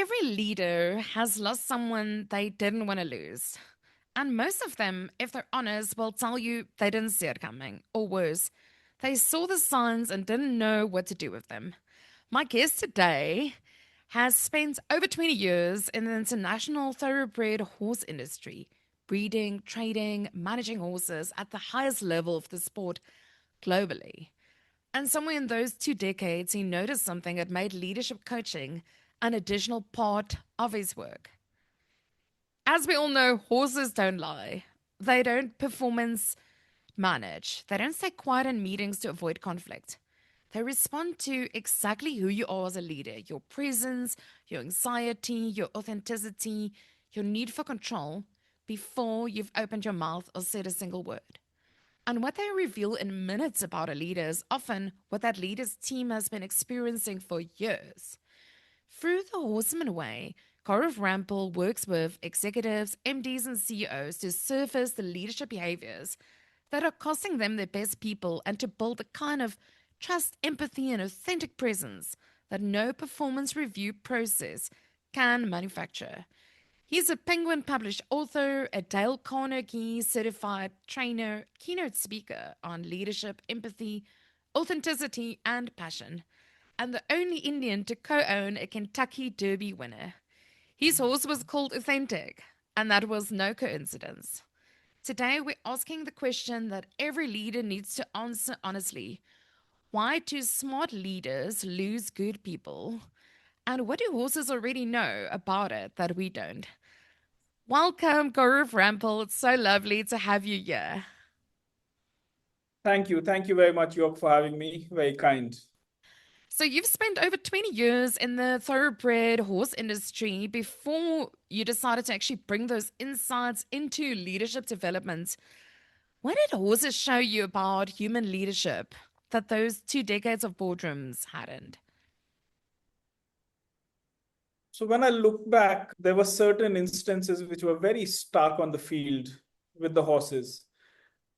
Every leader has lost someone they didn't want to lose. And most of them, if they're honest, will tell you they didn't see it coming. Or worse, they saw the signs and didn't know what to do with them. My guest today has spent over 20 years in the international thoroughbred horse industry, breeding, trading, managing horses at the highest level of the sport globally. And somewhere in those 2 decades, he noticed something that made leadership coaching an additional part of his work. As we all know, horses don't lie. They don't performance manage. They don't stay quiet in meetings to avoid conflict. They respond to exactly who you are as a leader, your presence, your anxiety, your authenticity, your need for control before you've opened your mouth or said a single word. And what they reveal in minutes about a leader is often what that leader's team has been experiencing for years. Through the Horseman Way, Gaurav Rampal works with executives, MDs, and CEOs to surface the leadership behaviors that are costing them their best people and to build the kind of trust, empathy, and authentic presence that no performance review process can manufacture. He's a Penguin published author, a Dale Carnegie certified trainer, keynote speaker on leadership, empathy, authenticity, and passion, and the only Indian to co own a Kentucky Derby winner. His horse was called Authentic, and that was no coincidence. Today, we're asking the question that every leader needs to answer honestly. Why do smart leaders lose good people? And what do horses already know about it that we don't? Welcome, Gaurav Rampal. It's so lovely to have you here. Thank you. Thank you very much, Yoke, for having me. Very kind. So, you've spent over 20 years in the thoroughbred horse industry before you decided to actually bring those insights into leadership development. What did horses show you about human leadership that those 2 decades of boardrooms hadn't? So when I look back, there were certain instances which were very stark on the field with the horses.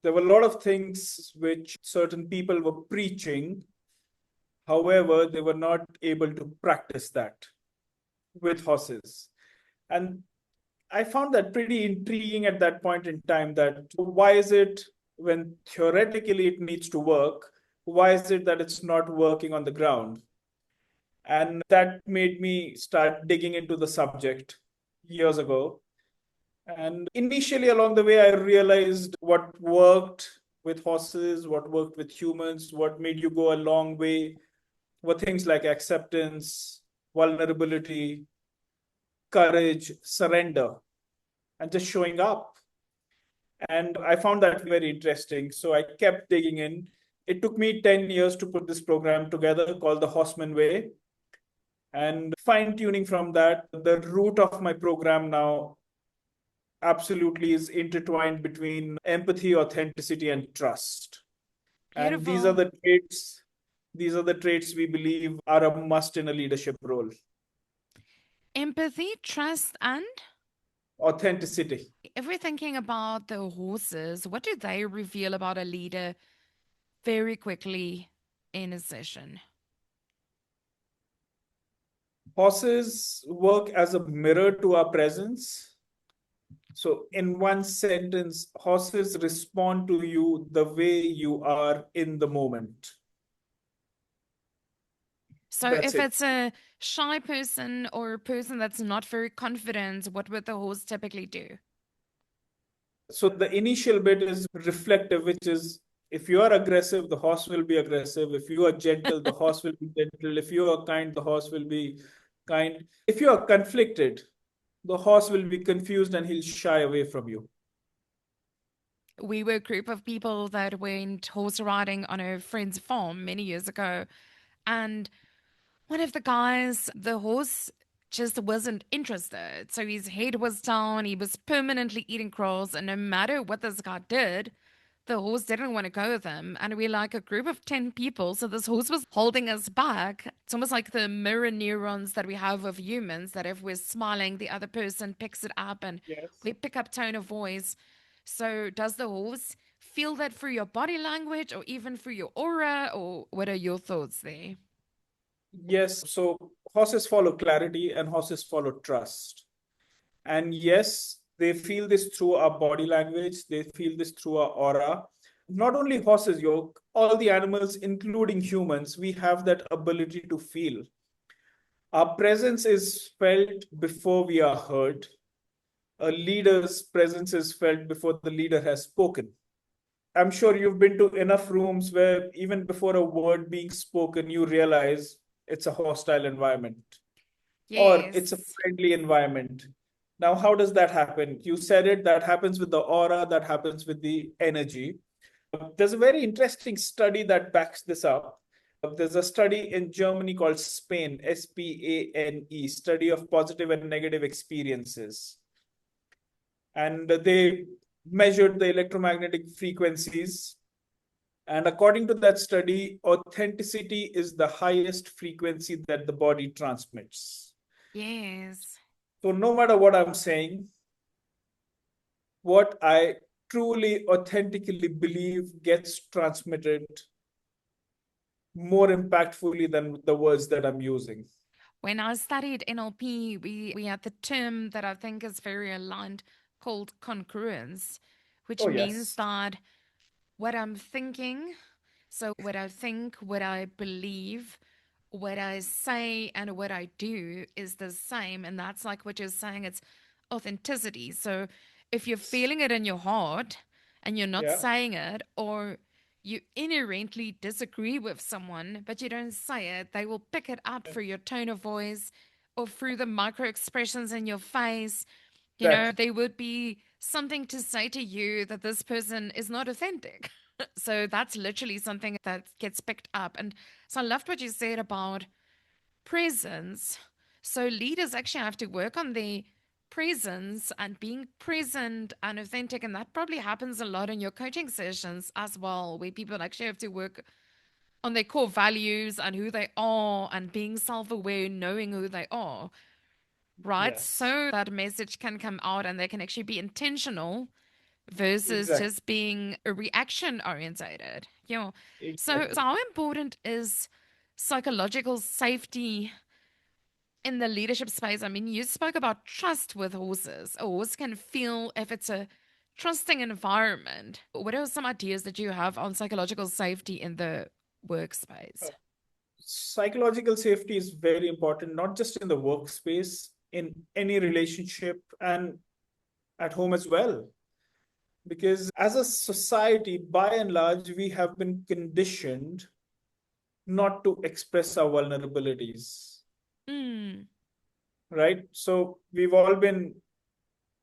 There were a lot of things which certain people were preaching. However, they were not able to practice that with horses. And I found that pretty intriguing at that point in time that why is it when theoretically it needs to work, why is it that it's not working on the ground? And that made me start digging into the subject years ago. And initially, along the way, I realized what worked with horses, what worked with humans, what made you go a long way were things like acceptance, vulnerability, courage, surrender, and just showing up. And I found that very interesting. So I kept digging in. It took me 10 years to put this program together called the Horseman Way. And fine tuning from that, the root of my program now absolutely is intertwined between empathy, authenticity, and trust. And Beautiful. these are the traits we believe are a must in a leadership role. Empathy, trust, and Authenticity. if we're thinking about the horses, what do they reveal about a leader very quickly in a session? Horses work as a mirror to our presence. So, in one sentence, horses respond to you the way you are in the moment. So That's if it. it's a shy person or a person that's not very confident, what would the horse typically do? So the initial bit is reflective, which is if you are aggressive, the horse will be aggressive. If you are gentle, the horse will be gentle. If you are kind, the horse will be kind. If you are conflicted, the horse will be confused and he'll shy away from you. We were a group of people that went horse riding on a friend's farm many years ago. And one of the guys, the horse just wasn't interested. So his head was down. He was permanently eating grass. And no matter what this guy did, the horse didn't want to go with him. And we're like a group of 10 people. So this horse was holding us back. It's almost like the mirror neurons that we have of humans, that if we're smiling, the other person picks it up and Yes. we pick up tone of voice. So does the horse feel that through your body language or even through your aura? Or what are your thoughts there? Yes, so horses follow clarity and horses follow trust. And yes, they feel this through our body language, they feel this through our aura. Not only horses, Yoke, all the animals, including humans, we have that ability to feel. Our presence is felt before we are heard. A leader's presence is felt before the leader has spoken. I'm sure you've been to enough rooms where even before a word being spoken, you realize it's a hostile environment or it's a Yes. friendly environment. Now, how does that happen? You said it, that happens with the aura, that happens with the energy. There's a very interesting study that backs this up. There's a study in Germany called Spain, SPANE, study of positive and negative experiences. And they measured the electromagnetic frequencies. And according to that study, authenticity is the highest frequency that the body transmits. Yes. So, no matter what I'm saying, what I truly authentically believe gets transmitted more impactfully than the words that I'm using. When I studied NLP, we had the term that I think is very aligned called congruence, which Oh, means yes. that what I'm thinking, so what I think, what I believe, what I say, and what I do is the same. And that's like what you're saying, it's authenticity. So if you're feeling it in your heart and you're not Yeah. saying it, or you inherently disagree with someone, but you don't say it, they will pick it up through your tone of voice or through the micro expressions in your face. You know, Exactly. there would be something to say to you that this person is not authentic. So that's literally something that gets picked up. And so I loved what you said about presence. So leaders actually have to work on their presence and being present and authentic. And that probably happens a lot in your coaching sessions as well, where people actually have to work on their core values and who they are and being self aware, knowing who they are, right? Yes. So that message can come out and they can actually be intentional versus Exactly. just being a reaction orientated. Yeah. So Exactly. how important is psychological safety in the leadership space? I mean, you spoke about trust with horses. A horse can feel if it's a trusting environment. What are some ideas that you have on psychological safety in the workspace? Psychological safety is very important, not just in the workspace, in any relationship, and at home as well. Because as a society, by and large, we have been conditioned not to express our vulnerabilities, Mm, right? So we've all been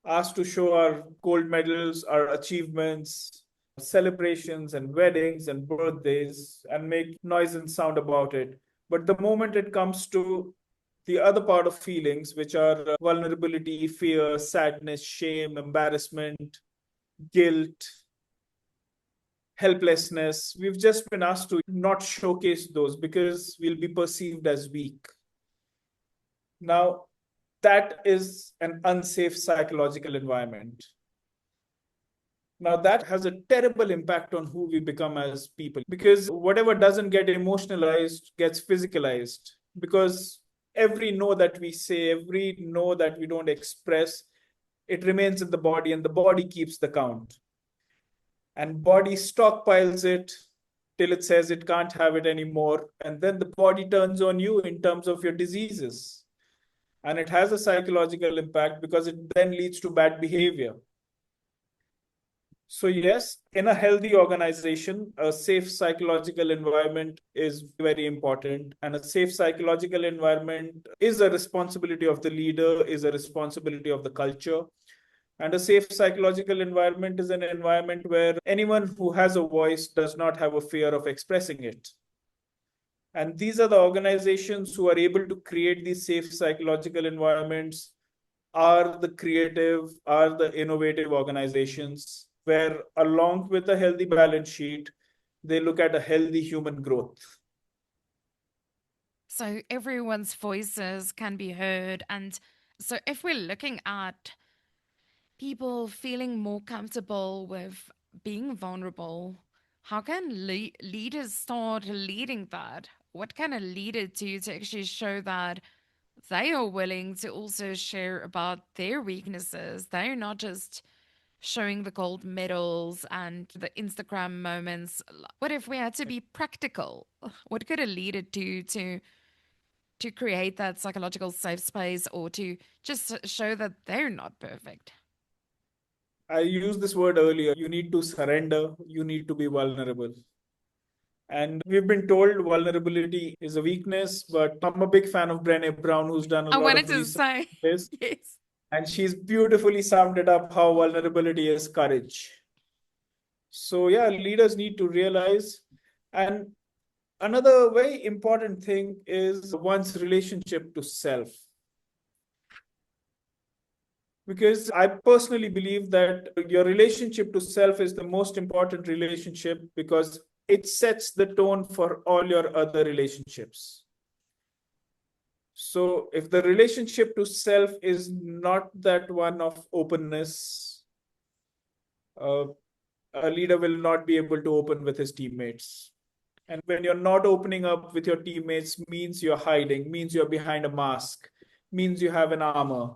asked to show our gold medals, our achievements, celebrations, and weddings and birthdays, and make noise and sound about it. But the moment it comes to the other part of feelings, which are vulnerability, fear, sadness, shame, embarrassment, guilt, helplessness, we've just been asked to not showcase those because we'll be perceived as weak. Now, that is an unsafe psychological environment. Now, that has a terrible impact on who we become as people because whatever doesn't get emotionalized gets physicalized. Because every no that we say, every no that we don't express, it remains in the body and the body keeps the count. And body stockpiles it till it says it can't have it anymore. And then the body turns on you in terms of your diseases. And it has a psychological impact because it then leads to bad behavior. So, yes, in a healthy organization, a safe psychological environment is very important. And a safe psychological environment is a responsibility of the leader, is a responsibility of the culture. And a safe psychological environment is an environment where anyone who has a voice does not have a fear of expressing it. And these are the organizations who are able to create these safe psychological environments, are the creative, are the innovative organizations where, along with a healthy balance sheet, they look at a healthy human growth. so everyone's voices can be heard. And so if we're looking at people feeling more comfortable with being vulnerable, how can leaders start leading that? what kind of leader do you to actually show that they are willing to also share about their weaknesses? They're not just showing the gold medals and the Instagram moments. What if we had to be practical? What could a leader do to create that psychological safe space or to just show that they're not perfect? I used this word earlier. You need to surrender, you need to be vulnerable. And we've been told vulnerability is a weakness, but I'm a big fan of Brené Brown, who's done a I lot wanted of to research say, on this. yes. And she's beautifully summed it up how vulnerability is courage. So, yeah, leaders need to realize. And another very important thing is one's relationship to self. Because I personally believe that your relationship to self is the most important relationship because it sets the tone for all your other relationships. So, if the relationship to self is not that one of openness, uh, a leader will not be able to open with his teammates. And when you're not opening up with your teammates, means you're hiding, means you're behind a mask, means you have an armor.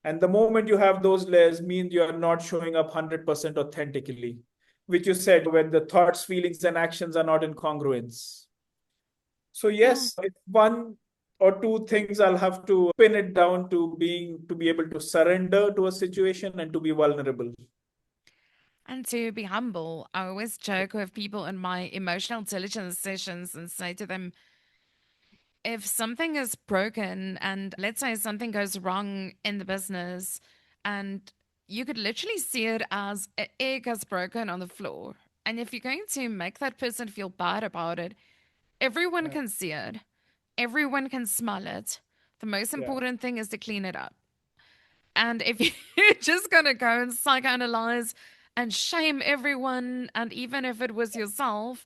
And the moment you have those layers, means you are not showing up 100% authentically, which you said when the thoughts, feelings, and actions are not in congruence. So Yeah. yes, it's one or two things I'll have to pin it down to be able to surrender to a situation and to be vulnerable. And to be humble, I always joke with people in my emotional intelligence sessions and say to them, if something is broken and let's say something goes wrong in the business and you could literally see it as an egg has broken on the floor. And if you're going to make that person feel bad about it, everyone Yeah. can see it. Everyone can smell it. The most Yeah. important thing is to clean it up. And if you're just going to go and psychoanalyze and shame everyone, and even if it was yourself,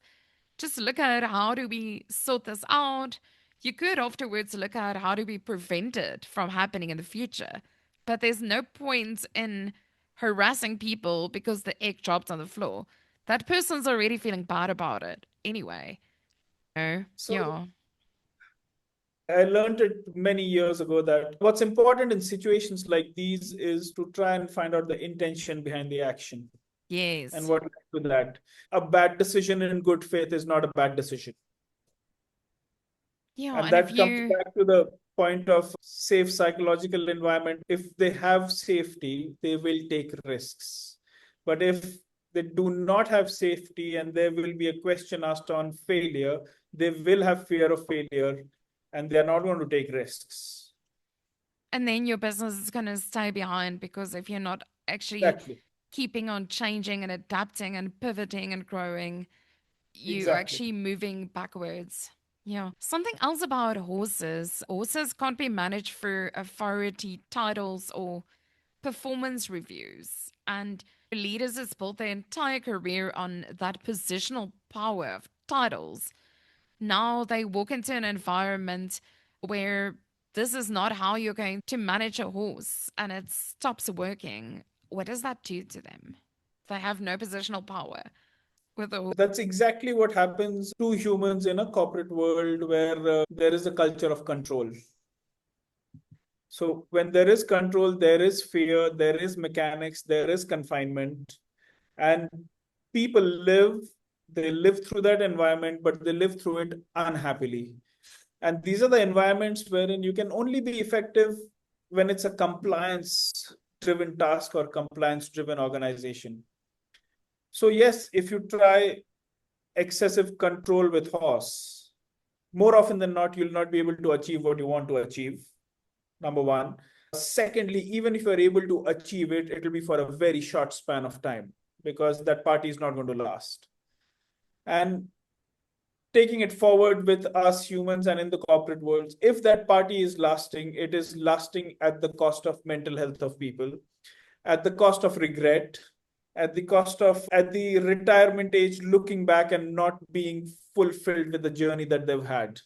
just look at how do we sort this out. You could afterwards look at how do we prevent it from happening in the future. But there's no point in harassing people because the egg dropped on the floor. That person's already feeling bad about it anyway. Oh, So yeah. I learned it many years ago that what's important in situations like these is to try and find out the intention behind the action and Yes. what led to that. A bad decision in good faith is not a bad decision. Yeah. And And if that comes you, back to the point of safe psychological environment. If they have safety, they will take risks. But if they do not have safety and there will be a question asked on failure, they will have fear of failure and they are not going to take risks. and then your business is going to stay behind because if you're not actually Exactly. keeping on changing and adapting and pivoting and growing, you are Exactly. actually moving backwards. Yeah. Something else about horses. Horses can't be managed for authority titles or performance reviews. And leaders has built their entire career on that positional power of titles. Now they walk into an environment where this is not how you're going to manage a horse and it stops working. What does that do to them? They have no positional power with a horse. That's exactly what happens to humans in a corporate world where there is a culture of control. So when there is control, there is fear, there is mechanics, there is confinement, and people they live through that environment, but they live through it unhappily. And these are the environments wherein you can only be effective when it's a compliance driven task or compliance driven organization. So, yes, if you try excessive control with horse, more often than not, you'll not be able to achieve what you want to achieve. Number one. Secondly, even if you're able to achieve it, it will be for a very short span of time because that party is not going to last. And taking it forward with us humans and in the corporate worlds, if that party is lasting, it is lasting at the cost of mental health of people, at the cost of regret, at the cost of at the retirement age looking back and not being fulfilled with the journey that they've had.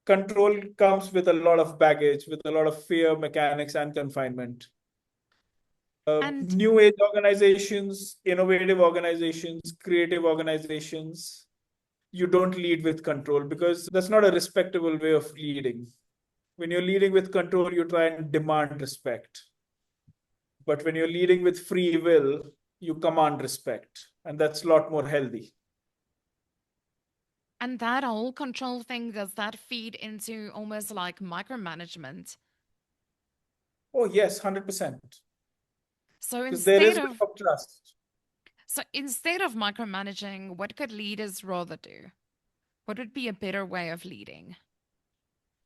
Control comes with a lot of baggage, with a lot of fear, mechanics, and confinement. And New age organizations, innovative organizations, creative organizations, you don't lead with control, because that's not a respectable way of leading. When you're leading with control, you try and demand respect. But when you're leading with free will, you command respect. And that's a lot more healthy. And that whole control thing, does that feed into almost like micromanagement? Oh, yes, 100%. So Because there instead is a bit of of trust. so instead of micromanaging, what could leaders rather do? What would be a better way of leading?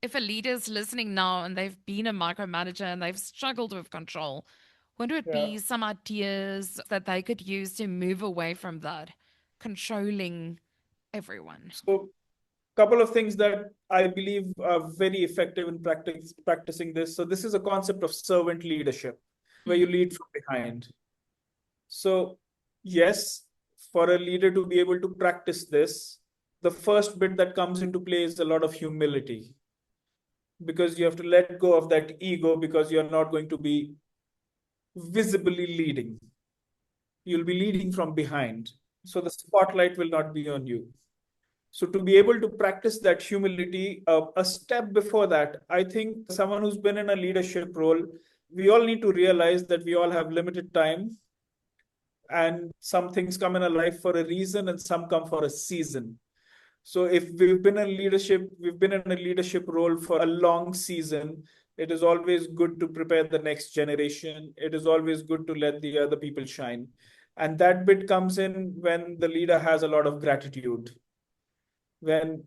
If a leader's listening now and they've been a micromanager and they've struggled with control, what would Yeah. be some ideas that they could use to move away from that, controlling everyone? So, couple of things that I believe are very effective in practicing this. So, this is a concept of servant leadership, where you Mm. lead from behind. So, yes, for a leader to be able to practice this, the first bit that comes into play is a lot of humility, because you have to let go of that ego, because you're not going to be visibly leading. You'll be leading from behind. So the spotlight will not be on you. So to be able to practice that humility, a step before that, I think someone who's been in a leadership role, we all need to realize that we all have limited time, and some things come in a life for a reason and some come for a season. So if we've been in a leadership role for a long season, it is always good to prepare the next generation. It is always good to let the other people shine. And that bit comes in when the leader has a lot of gratitude, when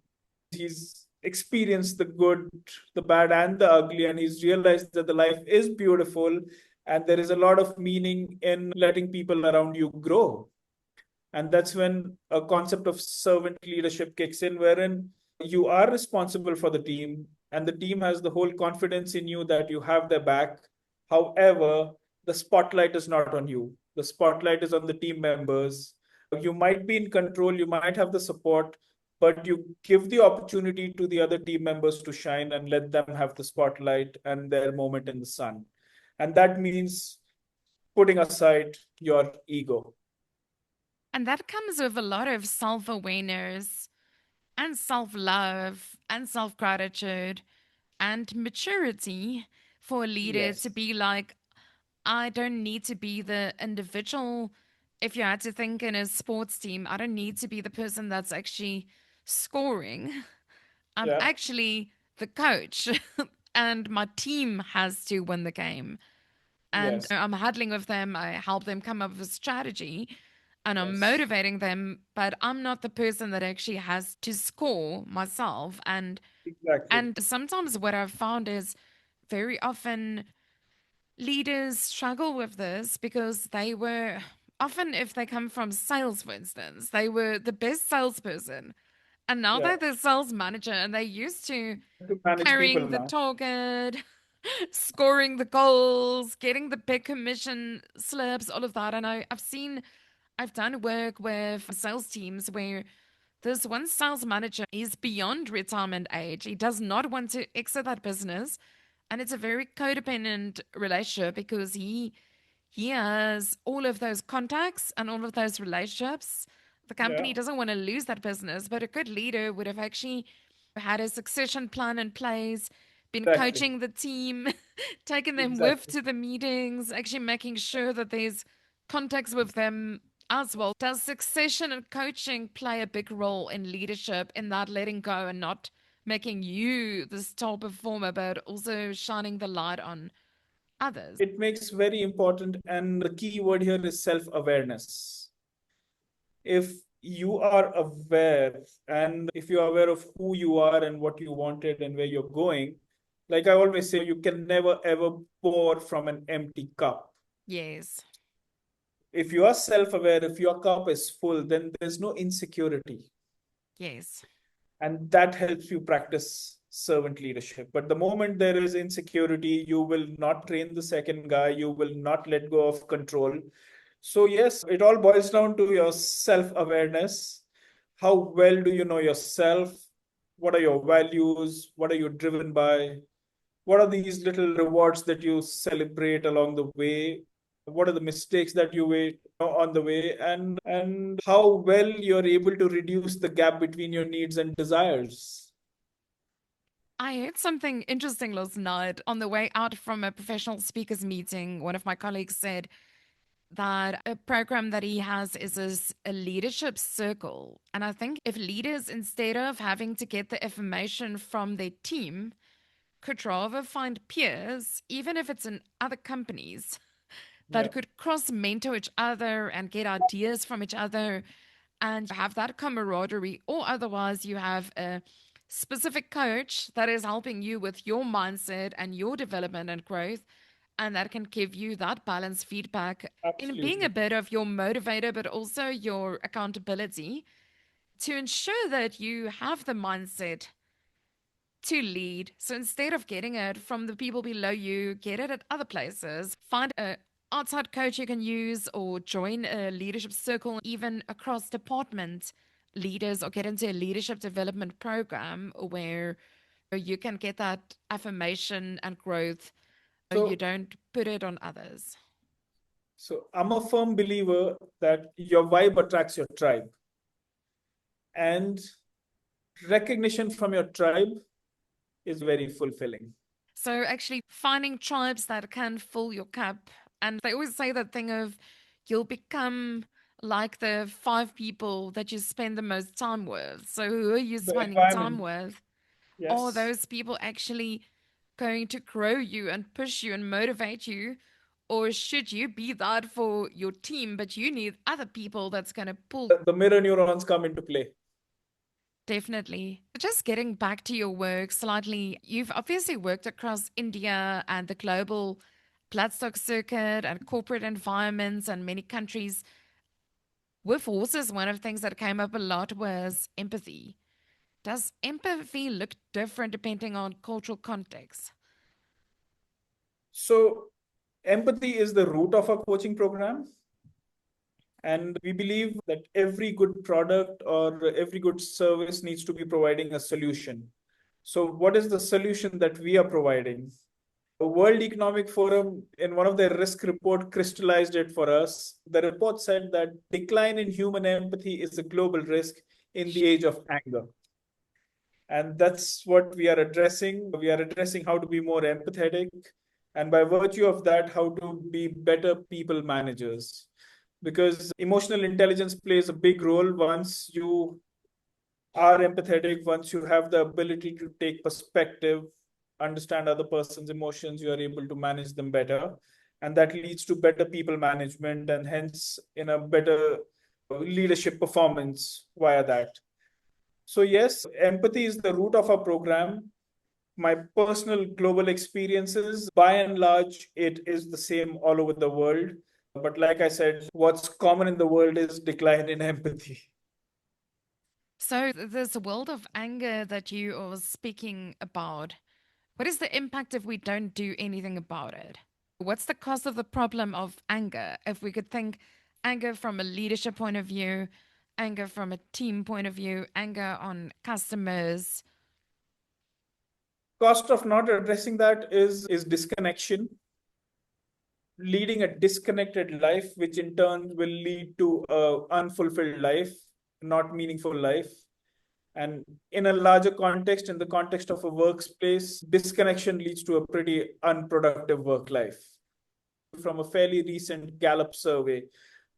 he's experienced the good, the bad, and the ugly, and he's realized that the life is beautiful and there is a lot of meaning in letting people around you grow. And that's when a concept of servant leadership kicks in, wherein you are responsible for the team and the team has the whole confidence in you that you have their back. However, the spotlight is not on you, the spotlight is on the team members. You might be in control, you might have the support, but you give the opportunity to the other team members to shine and let them have the spotlight and their moment in the sun. And that means putting aside your ego. And that comes with a lot of self awareness and self love and self gratitude and maturity for a leader to Yes. be like, I don't need to be the individual. If you had to think in a sports team, I don't need to be the person that's actually scoring. I'm Yeah. actually the coach, and my team has to win the game. And Yes. I'm huddling with them. I help them come up with a strategy and I'm Yes. motivating them, but I'm not the person that actually has to score myself. Exactly. And sometimes what I've found is very often leaders struggle with this because they were often, if they come from sales, for instance, they were the best salesperson. And now Yeah. they're the sales manager and they're used to To manage people carrying the now. target, scoring the goals, getting the big commission slips, all of that. And I've done work with sales teams where this one sales manager is beyond retirement age. He does not want to exit that business. And it's a very codependent relationship because he has all of those contacts and all of those relationships. The company Yeah. doesn't want to lose that business, but a good leader would have actually had a succession plan in place, been Exactly. coaching the team, taking them with Exactly. to the meetings, actually making sure that there's contacts with them as well. Does succession and coaching play a big role in leadership, in that letting go and not making you the star performer, but also shining the light on others? It makes very important, and the key word here is self-awareness. If you are aware, and if you are aware of who you are and what you wanted and where you're going, like I always say, you can never ever pour from an empty cup. Yes, If you are self-aware, if your cup is full, then there's no insecurity. yes. And that helps you practice servant leadership. But the moment there is insecurity, you will not train the second guy, you will not let go of control. So yes, it all boils down to your self-awareness. How well do you know yourself? What are your values? What are you driven by? What are these little rewards that you celebrate along the way? what are the mistakes that you made on the way, and how well you're able to reduce the gap between your needs and desires. I heard something interesting last night on the way out from a professional speakers meeting. One of my colleagues said that a program that he has is a leadership circle. And I think if leaders, instead of having to get the information from their team, could rather find peers, even if it's in other companies, Yeah, that could cross mentor each other and get ideas from each other and have that camaraderie, or otherwise, you have a specific coach that is helping you with your mindset and your development and growth. And that can give you that balanced feedback in being a absolutely. bit of your motivator, but also your accountability to ensure that you have the mindset to lead. So instead of getting it from the people below you, get it at other places. Find a outside coach you can use or join a leadership circle, even across department leaders, or get into a leadership development program where you can get that affirmation and growth. You So, don't put it on others. so I'm a firm believer that your vibe attracts your tribe, and recognition from your tribe is very fulfilling. So actually finding tribes that can fill your cup. And they always say that thing of you'll become like the five people that you spend the most time with. So who are you The spending time environment, with? Are yes. those people actually going to grow you and push you and motivate you? Or should you be that for your team, but you need other people that's going to pull? The mirror neurons come into play. Definitely. Just getting back to your work slightly, you've obviously worked across India and the global bloodstock circuit and corporate environments and many countries. With horses, one of the things that came up a lot was empathy. Does empathy look different depending on cultural context? So, empathy is the root of our coaching program. And we believe that every good product or every good service needs to be providing a solution. So, what is the solution that we are providing? The World Economic Forum, in one of their risk report, crystallized it for us. The report said that decline in human empathy is a global risk in the age of anger. And that's what we are addressing. We are addressing how to be more empathetic, and by virtue of that, how to be better people managers. Because emotional intelligence plays a big role. Once you are empathetic, once you have the ability to take perspective, understand other person's emotions, you are able to manage them better. And that leads to better people management, and hence in a better leadership performance via that. So, yes, empathy is the root of our program. My personal global experiences, by and large, it is the same all over the world. But like I said, what's common in the world is decline in empathy. So, there's a world of anger that you are speaking about. What is the impact if we don't do anything about it? What's the cost of the problem of anger? If we could think anger from a leadership point of view, anger from a team point of view, anger on customers. Cost of not addressing that is disconnection, leading a disconnected life, which in turn will lead to a unfulfilled life, not meaningful life. And in a larger context, in the context of a workplace, disconnection leads to a pretty unproductive work life. From a fairly recent Gallup survey,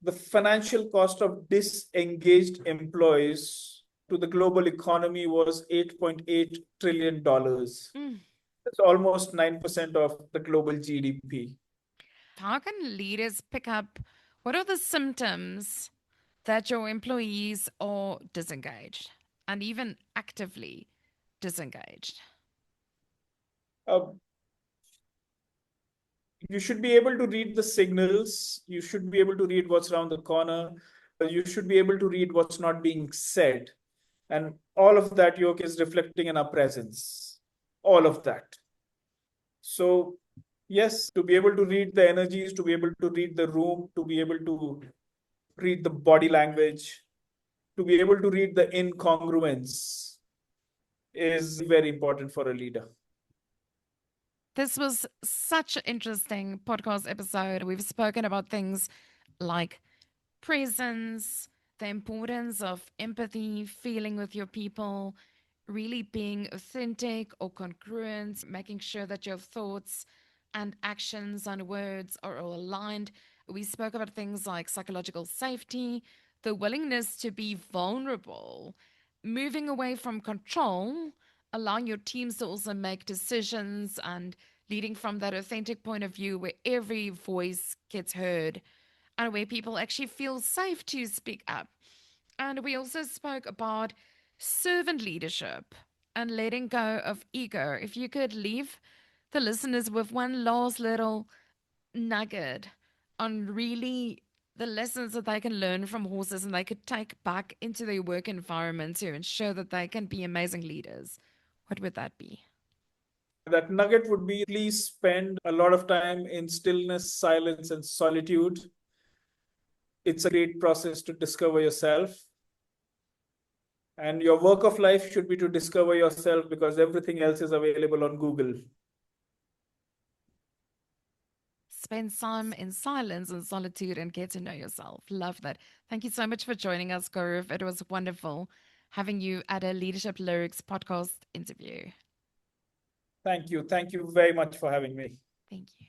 the financial cost of disengaged employees to the global economy was $8.8 trillion. Mm. That's almost 9% of the global GDP. How can leaders pick up what are the symptoms that your employees are disengaged and even actively disengaged? Uh, you should be able to read the signals. You should be able to read what's around the corner. You should be able to read what's not being said. And all of that yoke is reflecting in our presence. All of that. So, yes, to be able to read the energies, to be able to read the room, to be able to read the body language, to be able to read the incongruence is very important for a leader. This was such an interesting podcast episode. We've spoken about things like presence, the importance of empathy, feeling with your people, really being authentic or congruent, making sure that your thoughts and actions and words are all aligned. We spoke about things like psychological safety, the willingness to be vulnerable, moving away from control, allowing your teams to also make decisions and leading from that authentic point of view where every voice gets heard and where people actually feel safe to speak up. And we also spoke about servant leadership and letting go of ego. If you could leave the listeners with one last little nugget on really the lessons that they can learn from horses and they could take back into their work environment to ensure that they can be amazing leaders, what would that be? That nugget would be please spend a lot of time in stillness, silence, and solitude. It's a great process to discover yourself. And your work of life should be to discover yourself because everything else is available on Google. Spend time in silence and solitude and get to know yourself. Love that. Thank you so much for joining us, Gaurav. It was wonderful having you at a Leadership Lyrics podcast interview. Thank you. Thank you very much for having me. Thank you.